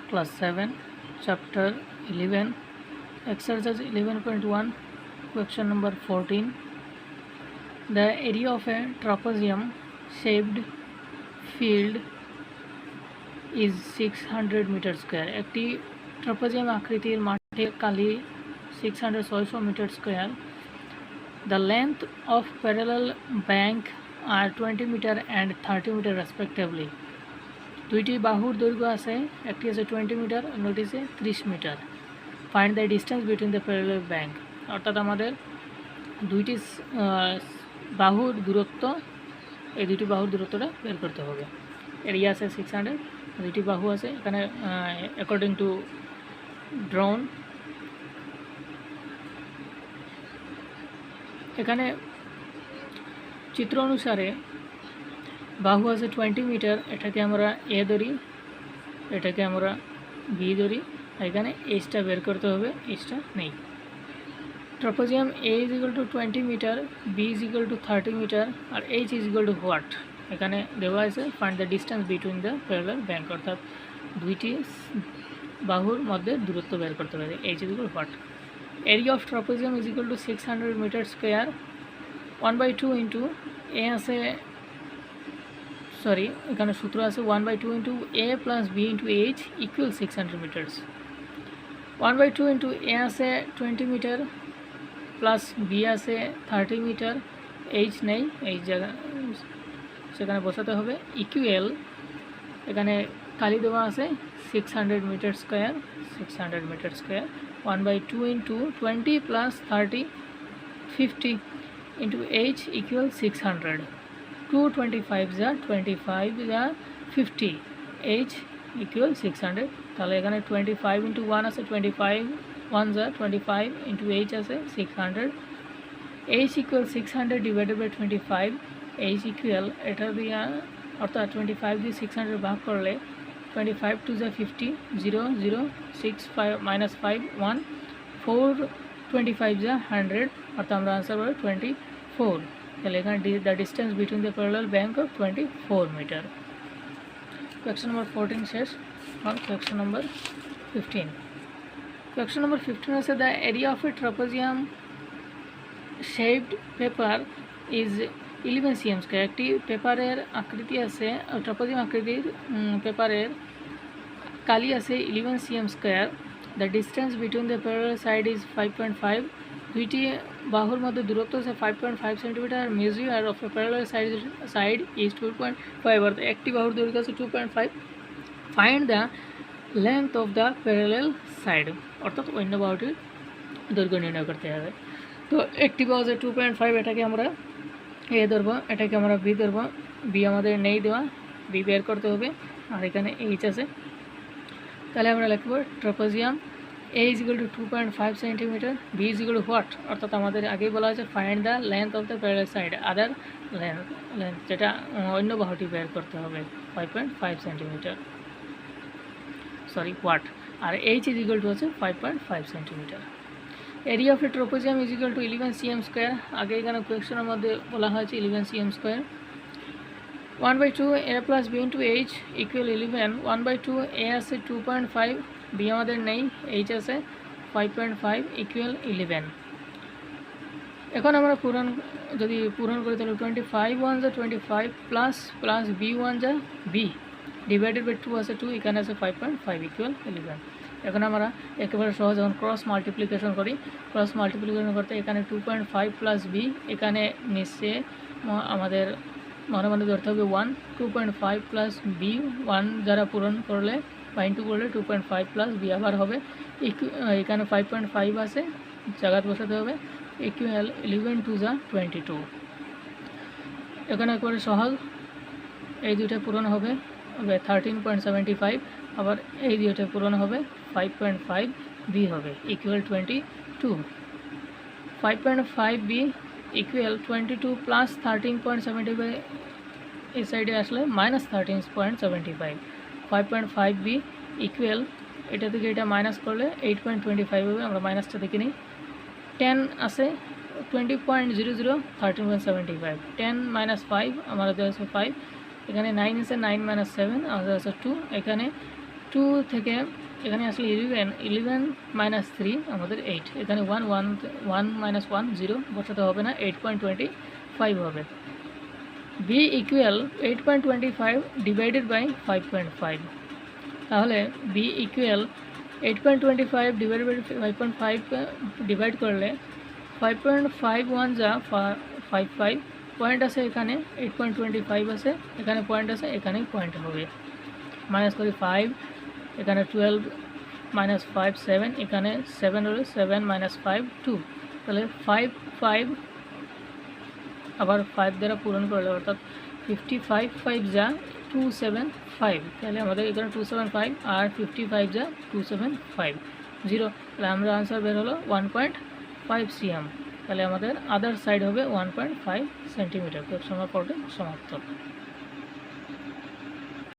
class 7, chapter 11, exercise 11.1, question number 14. The area of a trapezium shaped field is 600 meter square. একটি trapezium আকৃতির মাঠের কালি 600 metre square. The length of parallel bank are 20 meter and 30 meter respectively. দুইটি বাহুর দৈর্ঘ্য আছে, একটি আছে 20 মিটার, অন্যটি আছে 30 metre. Find the distance between the parallel bank. অর্থাৎ আমাদের দুইটি বাহুর দূরত্ব, এই দুইটি বাহুর দূরত্বটা বের করতে হবে. এরিয়া আছে 600, দুইটি বাহু আছে এখানে অ্যাকর্ডিং টু ড্রোন. এখানে চিত্র অনুসারে বাহু আছে 20 মিটার, এটাকে আমরা এ ধরি, এটাকে আমরা বি ধরি, এখানে এইচটা বের করতে হবে, এইচটা নেই. Trapezium A is equal to 20 metre, B is equal to 30 metre, আর H is equal to what এখানে দেওয়া আছে. Find the distance between the parallel bank. অর্থাৎ দুইটি বাহুর মধ্যে দূরত্ব বের করতে হবে. H is equal to. Area of trapezium is equal to 600 metre square. 1/2 into A আছে, সরি এখানে সূত্র আছে 1/2 into A plus B into H equal 600 metres. 1/2 into A আছে 20 মিটার প্লাস বি আছে 30 মিটার, এইচ নেই, এই জায়গা সেখানে বসাতে হবে. ইকুয়াল এখানে খালি দেওয়া আছে 600 metre square, 600 metre square. 1/2 into 20 plus 30 50 into H equal 600. 225 যা 25 যা 50, এইচ ইকুয়াল 600. তাহলে এখানে 25 ইন্টু 1 আছে 25, 1 যা 25 ইন্টু এইচ আছে 600. H equal 600 divided by 25. H equal এটা দিয়ে অর্থাৎ 25 দিয়ে 600 ভাগ করলে 25 টু যা 50, 0 0 6 5 মাইনাস 5 1 4 25 যা 100, অর্থাৎ আমরা আনসার পাবো 24. তাহলে এখানে the distance between the parallel bank of 24 metre. Question number 14 শেষ. আর কোয়েশ্চন নম্বর 15. কোয়েশ্চন নম্বর 15 আছে the area of a trapezium shaped paper is 11 cm square. একটি পেপারের আকৃতি আছে, ট্রাপিজিয়াম আকৃতির পেপারের কালি আছে 11 cm square. The distance between the parallel side is 5.5. দুইটি বাহুর মধ্যে দূরত্ব আছে 5.5 centimetre. Measure of a parallel side is 2.5. অর্থাৎ একটি বাহুর দৈর্ঘ্য আছে 2.5. Find the length of the parallel side. অর্থাৎ অন্য বাহুটির দৈর্ঘ্য নির্ণয় করতে হবে. তো একটি বাহু আছে 2.5, এটাকে আমরা এ ধরবো, এটাকে আমরা বি ধরবো. বি আমাদের নেই দেওয়া, বি বের করতে হবে. আর এখানে এইচ আছে. তাহলে আমরা লিখব trapezium A is equal to 2.5 centimetre, B is equal to what, অর্থাৎ আমাদের আগেই বলা হয়েছে find the length of the parallel side, other length যেটা অন্য বাহুটি বের করতে হবে 5.5 সেন্টিমিটার, সরি হোয়াট. আর এইচ ইজ ইকুয়াল টু হচ্ছে 5.5 centimetre. Area of a trapezium is equal to 11 cm square. আগে এখানে কোয়েশ্চনের মধ্যে বলা হয়েছে 11 cm square. 1/2 A plus B into H equal 11. 1/2 A আছে 2.5, বি আমাদের নেই, এইচ আছে 5.5 ইকুয়াল 11. এখন আমরা যদি পূরণ করি তাহলে 25 1 যা 25 প্লাস প্লাস বি 1 যা বি ডিভাইডেড বাই 2 আছে 2, এখানে আছে 5.5 ইকুয়াল 11. এখন আমরা একেবারে সহজ যখন ক্রস মাল্টিপ্লিকেশন করি, ক্রস মাল্টিপ্লিকেশন করতে এখানে 2.5 প্লাস বি, এখানে নিচে আমাদের মনে মনে ধরতে হবে 1. 2.5 প্লাস বি 1 যারা পূরণ করলে বা ইন্টু করলে 2.5 প্লাস বি আবার হবে. এখানে 5.5 আছে, জায়গাত বসাতে হবে. ইকুয়াল 11 2 যা 22. এখানে একবারে সহজ, এই দুইটা পূরণ হবে 13.75, আবার এই দুইটা পূরণ হবে 5.5 বি হবে ইকুয়াল 22. 5.5 বি ইকুয়াল 22 প্লাস 13.75 এই সাইডে আসলে মাইনাস 13.75. 5.5 বি ইকুয়াল এটা থেকে এটা মাইনাস করলে 8.25 হবে, আমরা মাইনাসটা দেখে নিই. 10 আছে 20.00 13.75. 10 মাইনাস 5 আমাদের আছে 5, এখানে 9 আছে 9 মাইনাস 7 আমাদের আছে 2, এখানে টু থেকে এখানে আসলে 11 মাইনাস 3 আমাদের 8, এখানে 1 মাইনাস 1 0 বসাতে হবে না, 8.25 হবে। বি ইকুয়াল 8.25 ডিভাইডেড বাই 5.5, তাহলে B equal 8.25 divided by 5.5 divide করলে 5.51 যা 55 পয়েন্ট আছে, এখানে 8.25 আছে, এখানে পয়েন্ট আছে, এখানেই পয়েন্ট হবে। মাইনাস করি 5, এখানে 12 মাইনাস 5 7, এখানে 7 হলো, 7 মাইনাস 5 2, তাহলে 5 আবার 5 দ্বারা পূরণ করলে অর্থাৎ 55 5 যা 275, তাহলে আমাদের এখানে 275 আর 55 যা 275 0, তাহলে আমরা আনসার বের হলো 1.5 cm, তাহলে আমাদের আদার সাইড হবে 1.5 সেন্টিমিটার। তো সময় পড়বে সমাপ্ত।